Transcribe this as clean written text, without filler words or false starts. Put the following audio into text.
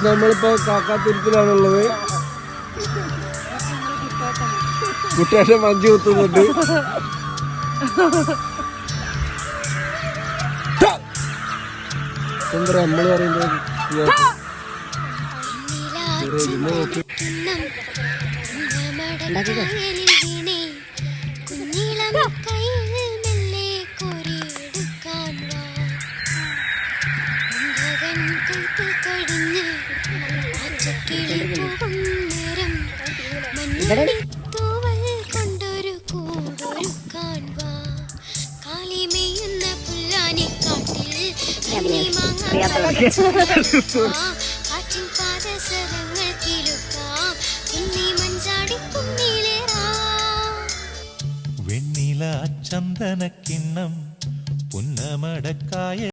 നമ്മളിപ്പോ കാക്കാത്തുരുത്തിലാണുള്ളത്. കുട്ടേഷൻ മഞ്ചു കുത്തുന്നുണ്ട്. എന്താ നമ്മള് പറയുന്നത്? വെണ്ണില ചന്ദനക്കിണ്ണം പുന്നമടക്കായ